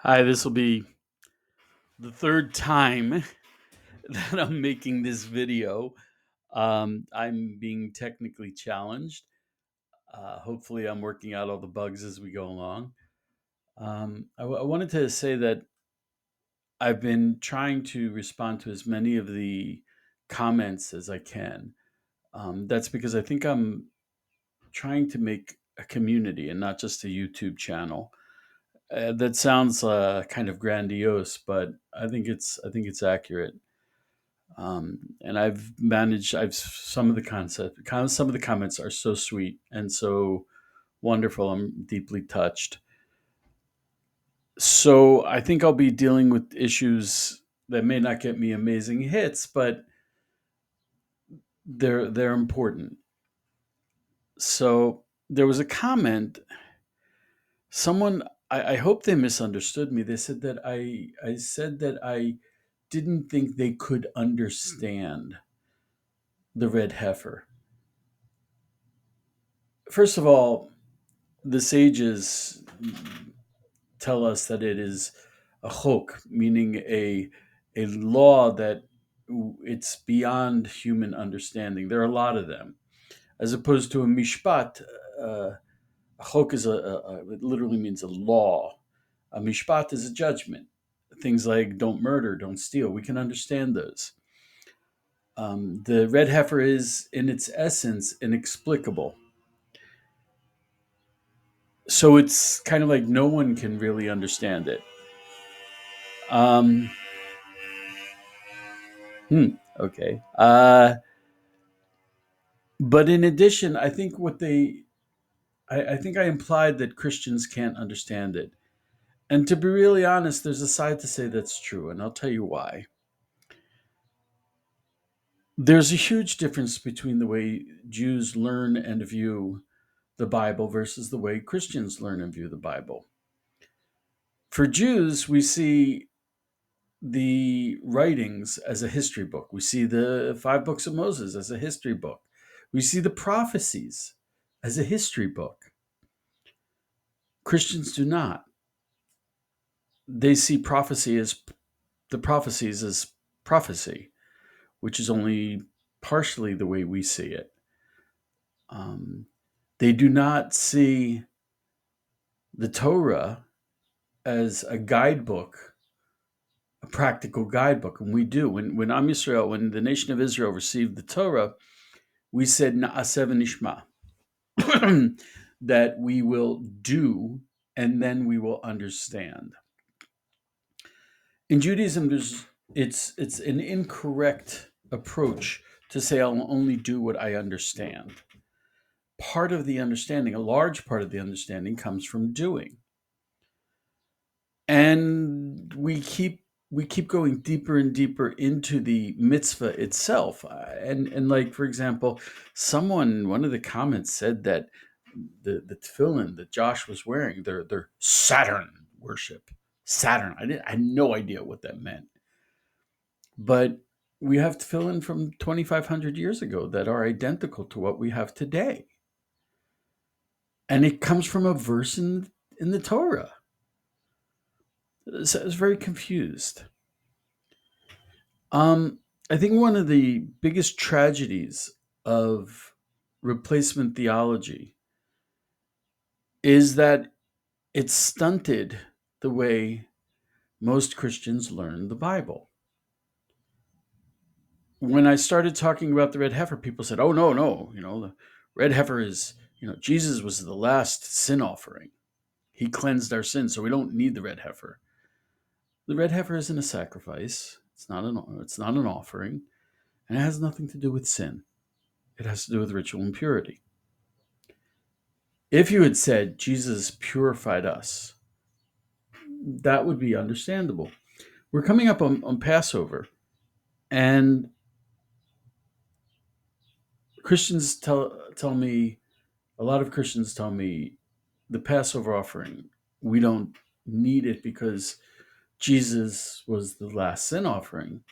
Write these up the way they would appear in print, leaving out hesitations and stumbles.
Hi, this will be the third time that I'm making this video. I'm being technically challenged. Hopefully, I'm working out all the bugs as we go along. I wanted to say that I've been trying to respond to as many of the comments as I can. That's because I think I'm trying to make a community and not just a YouTube channel. That sounds kind of grandiose, but I think it's accurate. And I've managed. I've some of the some of the comments are so sweet and so wonderful. I'm deeply touched. So I think I'll be dealing with issues that may not get me amazing hits, but they're important. So there was a comment. Someone, I hope they misunderstood me. They said that I said that I didn't think they could understand the red heifer. First of all, the sages tell us that it is a chok, meaning a law that it's beyond human understanding. There are a lot of them, as opposed to a mishpat. A chok is it literally means a law. A mishpat is a judgment. Things like don't murder, don't steal. We can understand those. The red heifer is, in its essence, inexplicable. So it's kind of like no one can really understand it. Um, okay. But in addition, I think I think I implied that Christians can't understand it. And to be really honest, there's a side to say that's true, and I'll tell you why. There's a huge difference between the way Jews learn and view the Bible versus the way Christians learn and view the Bible. For Jews, we see the writings as a history book. We see the five books of Moses as a history book. We see the prophecies as a history book. Christians do not. They see the prophecies as prophecy, which is only partially the way we see it. Um, they do not see the Torah as a guidebook, a practical guidebook, and we do. When Am Yisrael, when the nation of Israel received the Torah, we said Na'aseh v'nishma, that we will do and then we will understand. In Judaism, it's an incorrect approach to say I'll only do what I understand. Part of the understanding, a large part of the understanding, comes from doing, and we keep going deeper and deeper into the mitzvah itself. And like, for example, one of the comments said that the tefillin that Josh was wearing, they're Saturn worship. Saturn. I had no idea what that meant. But we have tefillin from 2,500 years ago that are identical to what we have today. And it comes from a verse in the Torah. So I was very confused. I think one of the biggest tragedies of replacement theology is that it stunted the way most Christians learn the Bible. When I started talking about the red heifer, people said, "Oh, no, no, the red heifer is, Jesus was the last sin offering. He cleansed our sins, so we don't need the red heifer." The red heifer isn't a sacrifice. It's not an offering, and it has nothing to do with sin. It has to do with ritual impurity. If you had said Jesus purified us, that would be understandable. We're coming up on Passover, and Christians tell me, a lot of Christians tell me, the Passover offering, we don't need it because Jesus was the last sin offering.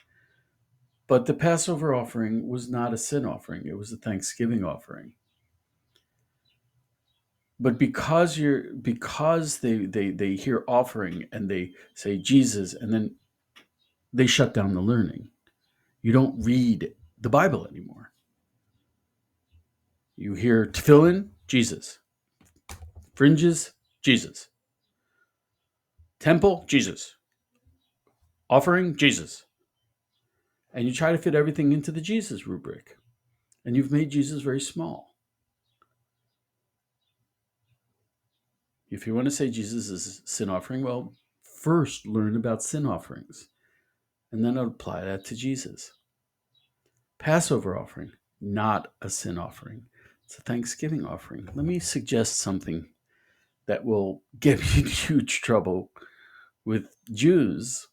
But the Passover offering was not a sin offering, it was a thanksgiving offering. But because they hear offering and they say Jesus, and then they shut down the learning. You don't read the Bible anymore. You hear tefillin, Jesus. Fringes, Jesus. Temple, Jesus. Offering, Jesus. And you try to fit everything into the Jesus rubric. And you've made Jesus very small. If you want to say Jesus is sin offering, well, first learn about sin offerings. And then apply that to Jesus. Passover offering, not a sin offering. It's a Thanksgiving offering. Let me suggest something that will get you in huge trouble with Jews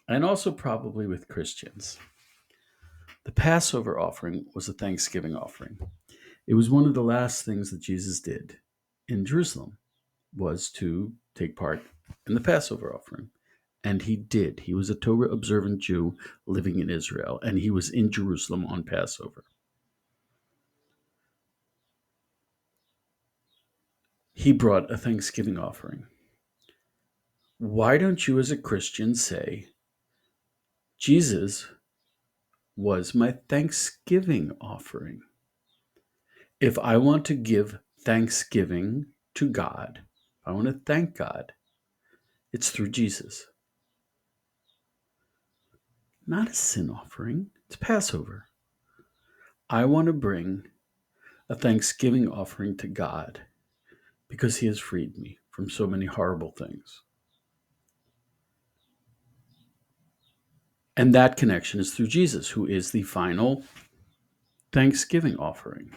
and also probably with Christians. The Passover offering was a Thanksgiving offering. It was one of the last things that Jesus did in Jerusalem, was to take part in the Passover offering. And he did. He was a Torah observant Jew living in Israel, and he was in Jerusalem on Passover. He brought a Thanksgiving offering. Why don't you, as a Christian, say, Jesus was my Thanksgiving offering? If I want to give thanksgiving to God, if I want to thank God, it's through Jesus. Not a sin offering, it's Passover. I want to bring a thanksgiving offering to God because he has freed me from so many horrible things. And that connection is through Jesus, who is the final thanksgiving offering.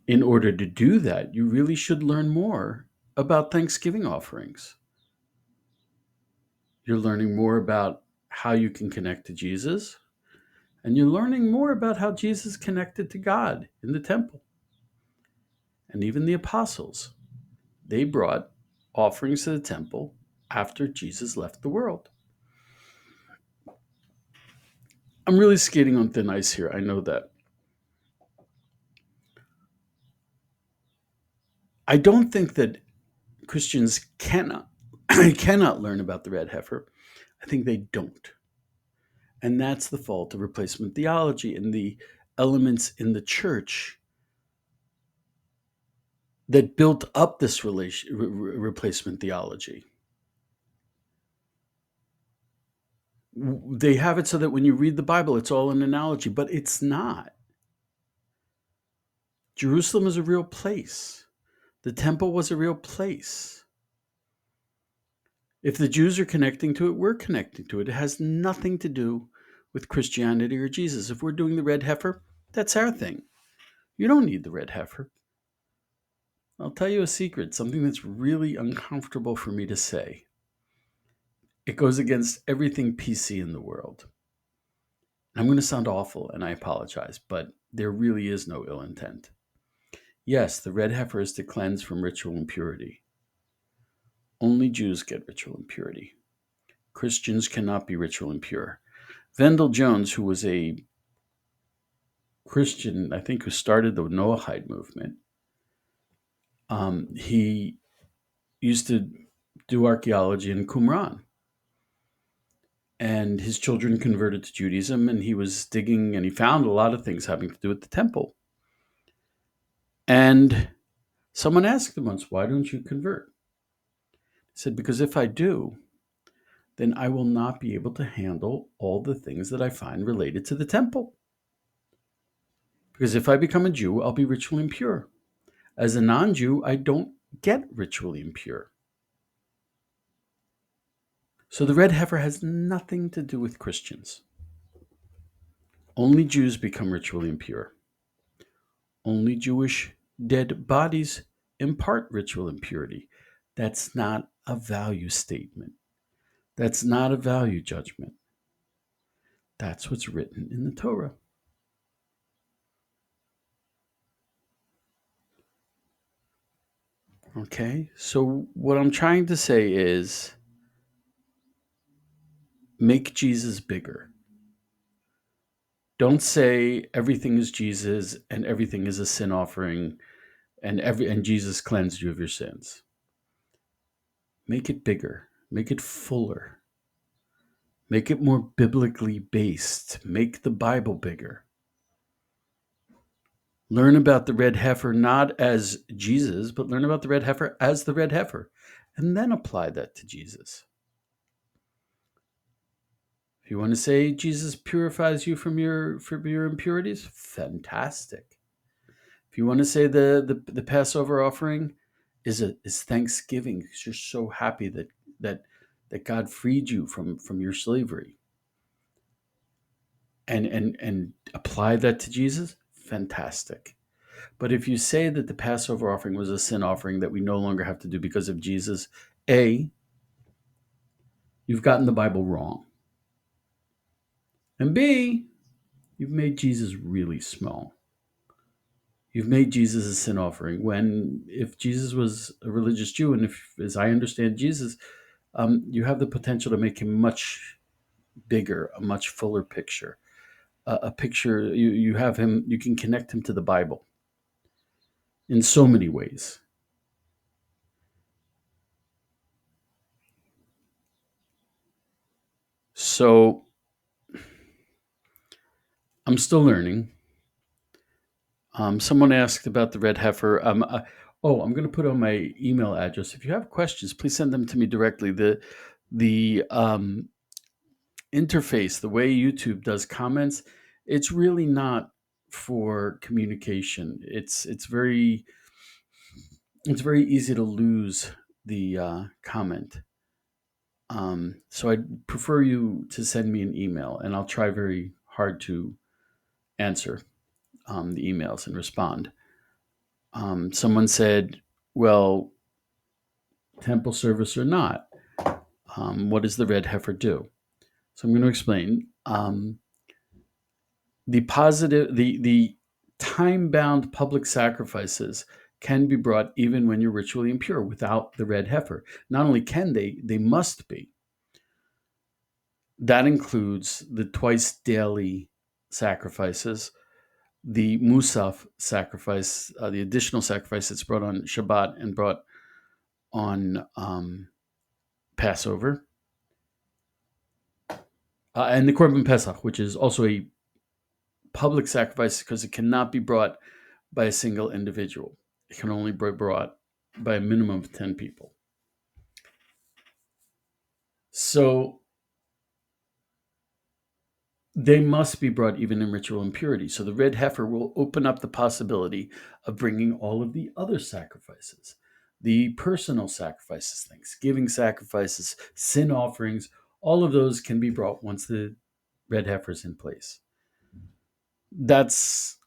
In order to do that, you really should learn more about thanksgiving offerings. You're learning more about how you can connect to Jesus, and you're learning more about how Jesus connected to God in the temple. And even the apostles, they brought offerings to the temple after Jesus left the world. I'm really skating on thin ice here. I know that. I don't think that Christians cannot learn about the red heifer. I think they don't. And that's the fault of replacement theology and the elements in the church that built up this replacement theology. They have it so that when you read the Bible, it's all an analogy, but it's not. Jerusalem is a real place. The temple was a real place. If the Jews are connecting to it, we're connecting to it. It has nothing to do with Christianity or Jesus. If we're doing the red heifer, that's our thing. You don't need the red heifer. I'll tell you a secret, something that's really uncomfortable for me to say. It goes against everything PC in the world. I'm going to sound awful, and I apologize, but there really is no ill intent. Yes, the red heifer is to cleanse from ritual impurity. Only Jews get ritual impurity. Christians cannot be ritual impure. Vendell Jones, who was a Christian, I think, who started the Noahide movement, he used to do archaeology in Qumran. And his children converted to Judaism, and he was digging, and he found a lot of things having to do with the temple. And someone asked him once, "Why don't you convert?" He said, "Because if I do, then I will not be able to handle all the things that I find related to the temple. Because if I become a Jew, I'll be ritually impure. As a non-Jew, I don't get ritually impure." So the red heifer has nothing to do with Christians. Only Jews become ritually impure. Only Jewish dead bodies impart ritual impurity. That's not a value statement. That's not a value judgment. That's what's written in the Torah. Okay, so what I'm trying to say is make Jesus bigger. Don't say everything is Jesus and everything is a sin offering. and Jesus cleansed you of your sins. Make it bigger, make it fuller, make it more biblically based, make the Bible bigger. Learn about the red heifer not as Jesus, but learn about the red heifer as the red heifer, and then apply that to Jesus. If you want to say Jesus purifies you from your impurities, fantastic. If you want to say the Passover offering is thanksgiving because you're so happy that God freed you from your slavery, and apply that to Jesus, fantastic. But if you say that the Passover offering was a sin offering that we no longer have to do because of Jesus, A, you've gotten the Bible wrong. And B, you've made Jesus really small. You've made Jesus a sin offering when, if Jesus was a religious Jew, and if, as I understand Jesus, you have the potential to make him much bigger, a much fuller picture, a picture, you have him, you can connect him to the Bible in so many ways. So I'm still learning. Someone asked about the red heifer. I'm going to put on my email address. If you have questions, please send them to me directly. The interface, the way YouTube does comments, it's really not for communication. It's very easy to lose the comment. So I'd prefer you to send me an email, and I'll try very hard to answer the emails and respond. Someone said, well, temple service or not, what does the red heifer do? So I'm going to explain. The time-bound public sacrifices can be brought even when you're ritually impure without the red heifer. Not only can they must be. That includes the twice daily sacrifices, the Musaf sacrifice, the additional sacrifice that's brought on Shabbat and brought on Passover, and the Korban Pesach, which is also a public sacrifice because it cannot be brought by a single individual. It can only be brought by a minimum of 10 people. So they must be brought even in ritual impurity. So the red heifer will open up the possibility of bringing all of the other sacrifices, the personal sacrifices, thanksgiving sacrifices, sin offerings. All of those can be brought once the red heifer is in place. That's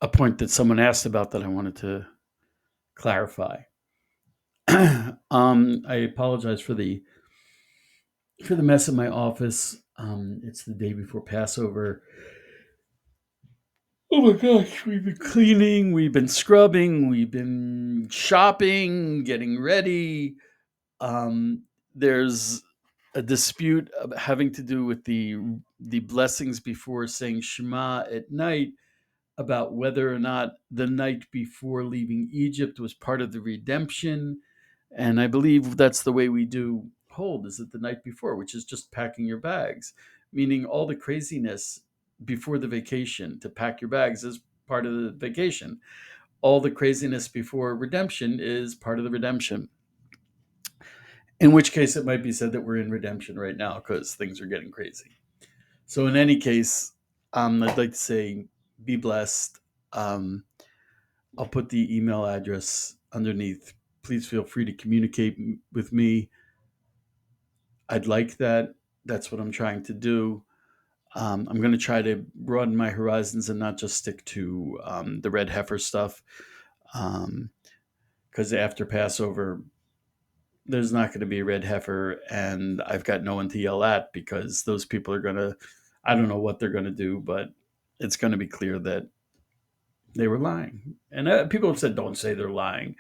a point that someone asked about that I wanted to clarify. I apologize for the mess in my office. It's the day before Passover. Oh my gosh, we've been cleaning, we've been scrubbing, we've been shopping, getting ready. There's a dispute having to do with the blessings before saying Shema at night, about whether or not the night before leaving Egypt was part of the redemption. And I believe that's the way we do hold, is it the night before, which is just packing your bags, meaning all the craziness before the vacation to pack your bags is part of the vacation. All the craziness before redemption is part of the redemption. In which case it might be said that we're in redemption right now because things are getting crazy. So in any case, I'd like to say, be blessed. I'll put the email address underneath. Please feel free to communicate with me. I'd like that. That's what I'm trying to do. I'm going to try to broaden my horizons and not just stick to the red heifer stuff. Because after Passover, there's not going to be a red heifer, and I've got no one to yell at because those people are going to, I don't know what they're going to do, but it's going to be clear that they were lying. And people have said, don't say they're lying.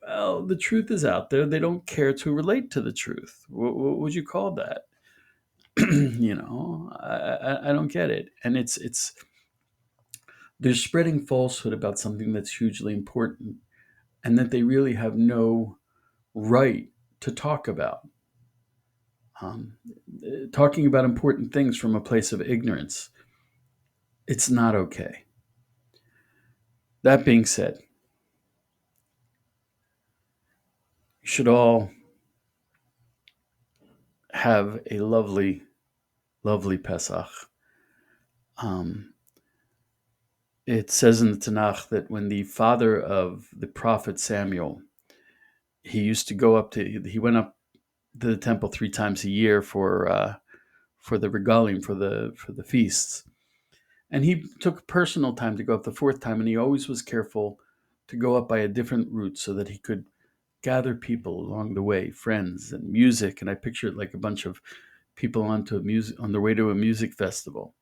Well, the truth is out there. They don't care to relate to the truth. What would you call that? I don't get it. And it's They're spreading falsehood about something that's hugely important and that they really have no right to talk about. Um, Talking about important things from a place of ignorance, it's not okay. That being said, you should all have a lovely, lovely Pesach. Um, it says in the Tanakh that when the father of the prophet Samuel, he went up to the temple 3 times a year for the regalim, for the feasts, and he took personal time to go up the fourth time, and he always was careful to go up by a different route so that he could gather people along the way, friends and music, and I picture it like a bunch of people on their way to a music festival.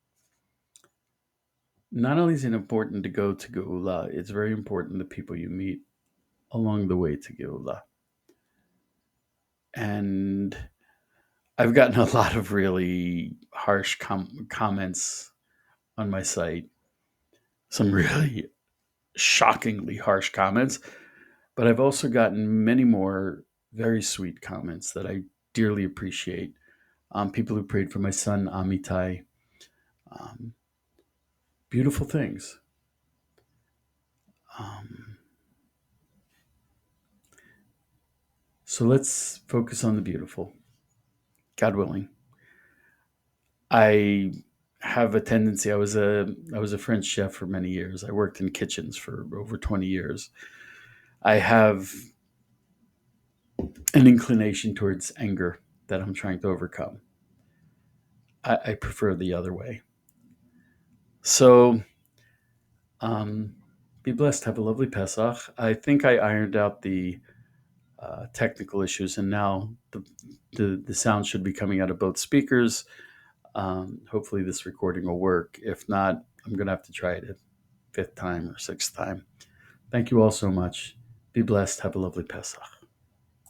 Not only is it important to go to Geula, it's very important the people you meet along the way to Geula. And I've gotten a lot of really harsh comments on my site, some really shockingly harsh comments, but I've also gotten many more very sweet comments that I dearly appreciate. People who prayed for my son, Amitai. Um, Beautiful things. Um, so let's focus on the beautiful, God willing. I have a tendency. I was a French chef for many years. I worked in kitchens for over 20 years. I have an inclination towards anger that I'm trying to overcome. I prefer the other way. So, um, be blessed. Have a lovely Pesach. I think I ironed out the technical issues, and now the sound should be coming out of both speakers. Hopefully, this recording will work. If not, I'm going to have to try it a fifth time or sixth time. Thank you all so much. Be blessed. Have a lovely Pesach.